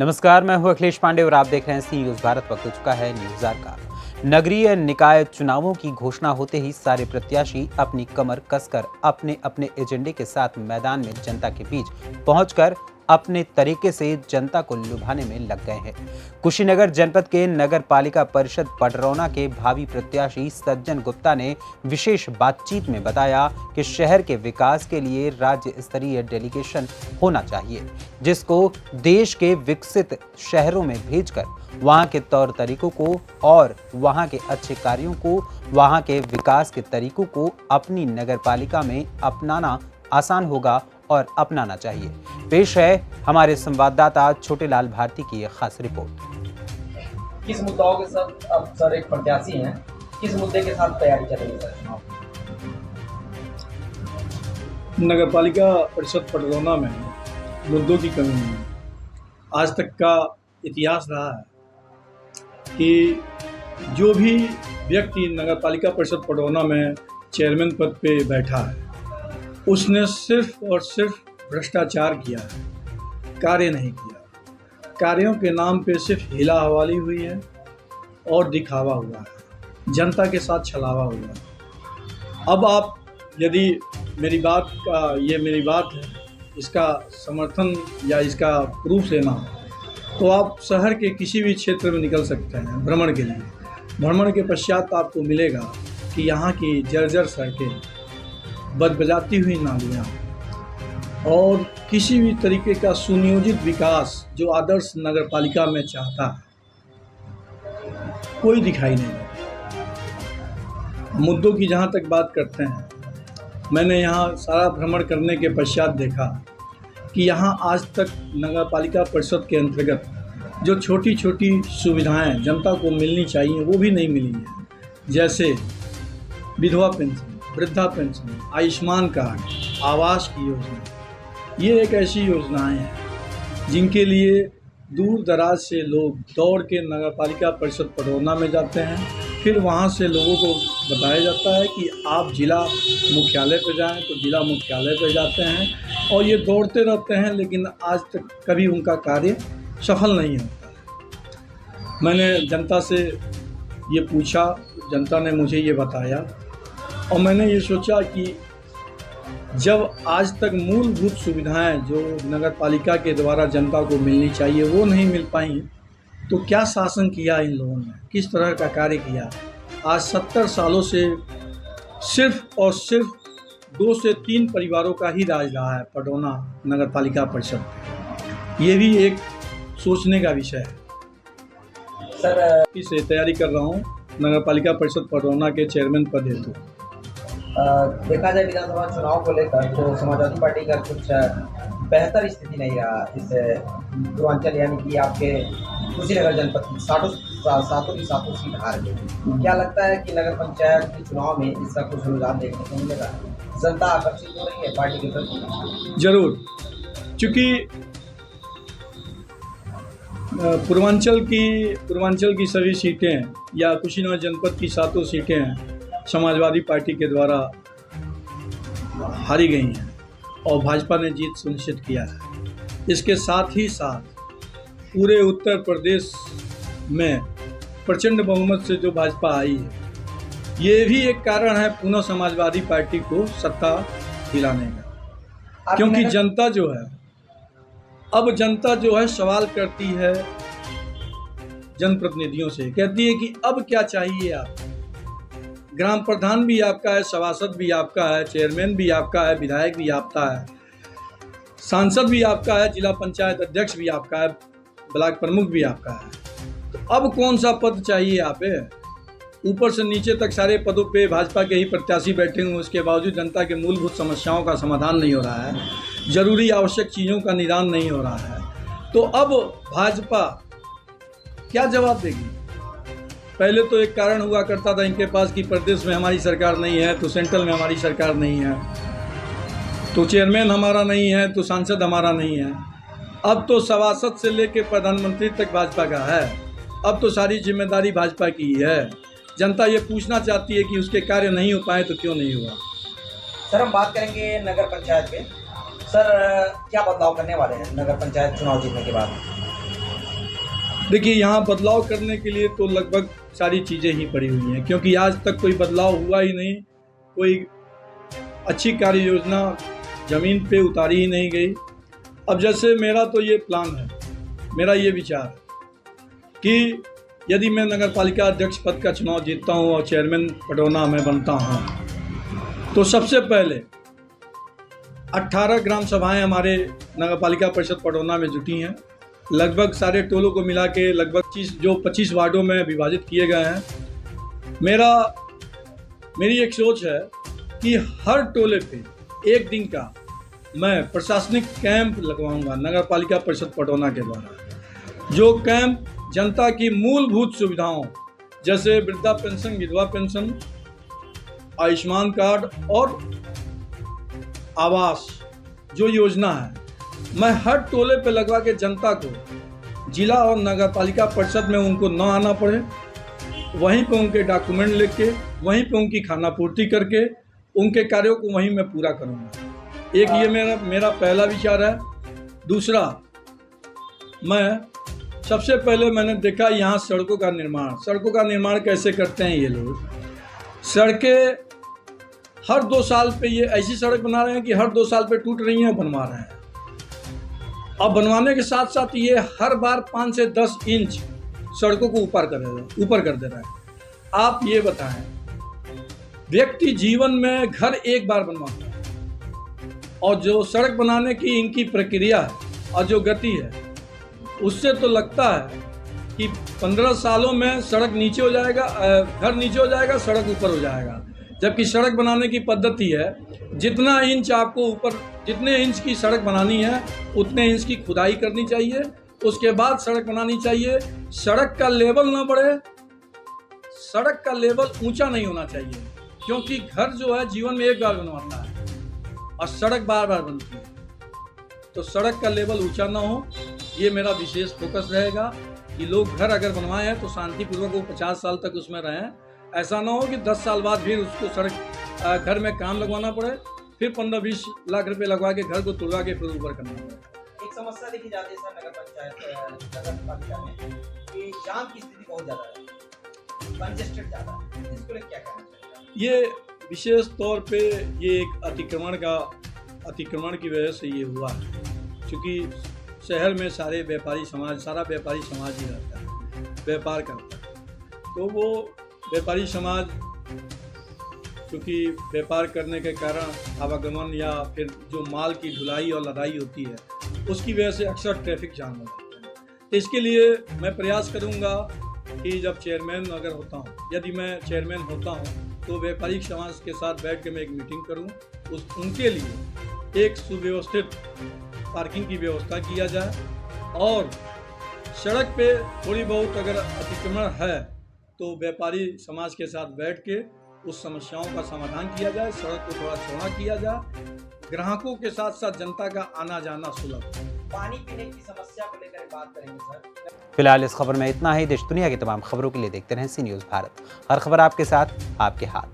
नमस्कार, मैं हूं अखिलेश पांडे और आप देख रहे हैं सी न्यूज भारत। वक्त हो चुका है न्यूज आवर का। नगरीय निकाय चुनावों की घोषणा होते ही सारे प्रत्याशी अपनी कमर कसकर अपने अपने एजेंडे के साथ मैदान में जनता के बीच पहुंचकर अपने तरीके से जनता को लुभाने में लग गए हैं। कुशीनगर जनपद के नगर पालिका परिषद पडरौना के भावी प्रत्याशी सज्जन गुप्ता ने विशेष बातचीत में बताया कि शहर के विकास के लिए राज्य स्तरीय डेलीगेशन होना चाहिए, जिसको देश के विकसित शहरों में भेजकर वहां के तौर तरीकों को और वहां के अच्छे कार्यों को, वहां के विकास के तरीकों को अपनी नगर पालिका में अपनाना आसान होगा और अपनाना चाहिए। पेश है हमारे संवाददाता छोटेलाल भारती की एक खास रिपोर्ट। किस मुद्दों के साथ अब सर एक प्रत्याशी हैं, किस मुद्दे के साथ तैयारी चल रही है सर चुनाव? नगर पालिका परिषद पडरौना में मुद्दों की कमी नहीं है। आज तक का इतिहास रहा है कि जो भी व्यक्ति नगर पालिका परिषद पडरौना में चेयरमैन पद पे बैठा है, उसने सिर्फ और सिर्फ भ्रष्टाचार किया है, कार्य नहीं किया। कार्यों के नाम पे सिर्फ हिला हवाली हुई है और दिखावा हुआ है, जनता के साथ छलावा हुआ है। अब आप यदि मेरी बात है, इसका समर्थन या इसका प्रूफ लेना, तो आप शहर के किसी भी क्षेत्र में निकल सकते हैं भ्रमण के लिए। भ्रमण के पश्चात आपको मिलेगा कि यहाँ की जर्जर सड़कें, बदबजाती हुई नालियाँ और किसी भी तरीके का सुनियोजित विकास जो आदर्श नगर पालिका में चाहता है, कोई दिखाई नहीं देता। मुद्दों की जहाँ तक बात करते हैं, मैंने यहाँ सारा भ्रमण करने के पश्चात देखा कि यहाँ आज तक नगर पालिका परिषद के अंतर्गत जो छोटी छोटी सुविधाएं जनता को मिलनी चाहिए वो भी नहीं मिली हैं। जैसे विधवा पेंशन, वृद्धा पेंशन, आयुष्मान कार्ड, आवास की योजना, ये एक ऐसी योजनाएं हैं जिनके लिए दूर दराज से लोग दौड़ के नगर पालिका परिषद पडरौना में जाते हैं। फिर वहाँ से लोगों को बताया जाता है कि आप जिला मुख्यालय पर जाएं, तो जिला मुख्यालय पर जाते हैं और ये दौड़ते रहते हैं, लेकिन आज तक कभी उनका कार्य सफल नहीं होता है। मैंने जनता से ये पूछा, जनता ने मुझे ये बताया और मैंने ये सोचा कि जब आज तक मूलभूत सुविधाएं जो नगर पालिका के द्वारा जनता को मिलनी चाहिए वो नहीं मिल पाई, तो क्या शासन किया इन लोगों ने, किस तरह का कार्य किया। आज 70 सालों से सिर्फ और सिर्फ 2 से 3 परिवारों का ही राज रहा है पडरौना नगर पालिका परिषद। ये भी एक सोचने का विषय है। सर इसे तैयारी कर रहा हूँ नगर पालिका परिषद पडरौना के चेयरमैन पद हेतु। देखा जाए विधानसभा चुनाव को लेकर तो समाजवादी पार्टी का कुछ बेहतर स्थिति नहीं रहा इस पूर्वांचल, यानी कि आपके कुशीनगर जनपद की सातों की सीट हार गई। क्या लगता है कि नगर पंचायत के चुनाव में इसका कुछ रुझान देखने को मिलेगा? जनता आकर्षित हो रही है पार्टी के प्रति? जरूर, क्योंकि पूर्वांचल की सभी सीटें या कुशीनगर जनपद की 7 सीटें समाजवादी पार्टी के द्वारा हारी गई हैं और भाजपा ने जीत सुनिश्चित किया है। इसके साथ ही साथ पूरे उत्तर प्रदेश में प्रचंड बहुमत से जो भाजपा आई है, ये भी एक कारण है पुनः समाजवादी पार्टी को सत्ता दिलाने का। क्योंकि जनता जो है सवाल करती है जनप्रतिनिधियों से, कहती है कि अब क्या चाहिए आप। ग्राम प्रधान भी आपका है, सभासद भी आपका है, चेयरमैन भी आपका है, विधायक भी आपका है, सांसद भी आपका है, जिला पंचायत अध्यक्ष भी आपका है, ब्लॉक प्रमुख भी आपका है। तो अब कौन सा पद चाहिए आप? ऊपर से नीचे तक सारे पदों पे भाजपा के ही प्रत्याशी बैठे हुए, उसके बावजूद जनता के मूलभूत समस्याओं का समाधान नहीं हो रहा है, जरूरी आवश्यक चीज़ों का निदान नहीं हो रहा है। तो अब भाजपा क्या जवाब देगी? पहले तो एक कारण हुआ करता था इनके पास कि प्रदेश में हमारी सरकार नहीं है तो सेंट्रल में हमारी सरकार नहीं है, तो चेयरमैन हमारा नहीं है तो सांसद हमारा नहीं है। अब तो सभासद से लेकर प्रधानमंत्री तक भाजपा का है, अब तो सारी जिम्मेदारी भाजपा की ही है। जनता ये पूछना चाहती है कि उसके कार्य नहीं हो पाए तो क्यों नहीं हुआ। सर हम बात करेंगे नगर पंचायत पे। सर क्या बदलाव करने वाले हैं नगर पंचायत चुनाव जीतने के बाद? देखिए, यहाँ बदलाव करने के लिए तो लगभग सारी चीज़ें ही पड़ी हुई हैं, क्योंकि आज तक कोई बदलाव हुआ ही नहीं, कोई अच्छी कार्य योजना ज़मीन पे उतारी ही नहीं गई। अब जैसे मेरा तो ये प्लान है, मेरा ये विचार है कि यदि मैं नगर पालिका अध्यक्ष पद का चुनाव जीतता हूँ और चेयरमैन पटौना में बनता हूँ, तो सबसे पहले 18 ग्राम सभाएं हमारे नगर पालिका परिषद पटौना में जुटी हैं। लगभग सारे टोलों को मिला के लगभग 25 वार्डों में विभाजित किए गए हैं। मेरी एक सोच है कि हर टोले पे एक दिन का मैं प्रशासनिक कैंप लगवाऊंगा नगर पालिका परिषद पटौना के द्वारा, जो कैंप जनता की मूलभूत सुविधाओं जैसे वृद्धा पेंशन, विधवा पेंशन, आयुष्मान कार्ड और आवास जो योजना है, मैं हर टोले पे लगवा के जनता को जिला और नगर पालिका परिषद में उनको न आना पड़े, वहीं पे उनके डॉक्यूमेंट लेके, वहीं पे उनकी खाना पूर्ति करके उनके कार्यों को वहीं मैं पूरा करूँगा। एक ये मेरा पहला विचार है। दूसरा, मैं सबसे पहले मैंने देखा यहाँ सड़कों का निर्माण कैसे करते हैं ये लोग। सड़कें हर 2 साल पे ये ऐसी सड़क बना रहे हैं कि हर 2 साल पे टूट रही हैं, बनवा रहे हैं। अब बनवाने के साथ साथ ये हर बार 5 से 10 इंच सड़कों को ऊपर कर दे रहा है। आप ये बताएं, व्यक्ति जीवन में घर एक बार बनवाता है और जो सड़क बनाने की इनकी प्रक्रिया है और जो गति है, उससे तो लगता है कि 15 सालों में सड़क नीचे हो जाएगा, घर नीचे हो जाएगा, सड़क ऊपर हो जाएगा। जबकि सड़क बनाने की पद्धति है, जितना इंच आपको ऊपर, जितने इंच की सड़क बनानी है उतने इंच की खुदाई करनी चाहिए, उसके बाद सड़क बनानी चाहिए। सड़क का लेवल ना बढ़े, सड़क का लेवल ऊंचा नहीं होना चाहिए, क्योंकि घर जो है जीवन में एक बार बनवाना है और सड़क बार बार बनती है, तो सड़क का लेवल ऊंचा ना हो, ये मेरा विशेष फोकस रहेगा कि लोग घर अगर बनवाए हैं तो शांतिपूर्वक वो 50 साल तक उसमें रहें। ऐसा ना हो कि 10 साल बाद फिर उसको सड़क घर में काम लगवाना पड़े, फिर 15-20 लाख रुपए लगवा के घर को तोड़वा के फिर ऊपर करना पड़े। एक समस्या देखी जाती है सर नगर पालिका में कि जाम की स्थिति बहुत ज़्यादा है, कंजेस्टेड ज़्यादा है, इसको लेकर क्या कहना चाहिए? ये विशेष तौर पे ये एक अतिक्रमण की वजह से ये हुआ है, क्योंकि शहर में सारा व्यापारी समाज ही रहता है, व्यापार करता है, तो वो व्यापारी समाज क्योंकि व्यापार करने के कारण आवागमन या फिर जो माल की ढुलाई और लदाई होती है, उसकी वजह से अक्सर ट्रैफिक जाम हो जाता है। तो इसके लिए मैं प्रयास करूंगा कि जब यदि मैं चेयरमैन होता हूं तो व्यापारिक समाज के साथ बैठ के मैं एक मीटिंग करूं, उनके लिए एक सुव्यवस्थित पार्किंग की व्यवस्था किया जाए और सड़क पे थोड़ी बहुत अगर अतिक्रमण है तो व्यापारी समाज के साथ बैठ के उस समस्याओं का समाधान किया जाए, सड़क को थोड़ा चौड़ा किया जाए, ग्राहकों के साथ साथ जनता का आना जाना सुलभ। पानी पीने की समस्या को लेकर बात करेंगे सर। फिलहाल इस खबर में इतना ही। देश दुनिया की तमाम खबरों के लिए देखते रहें सी न्यूज़ भारत। हर खबर आपके साथ, आपके हाथ।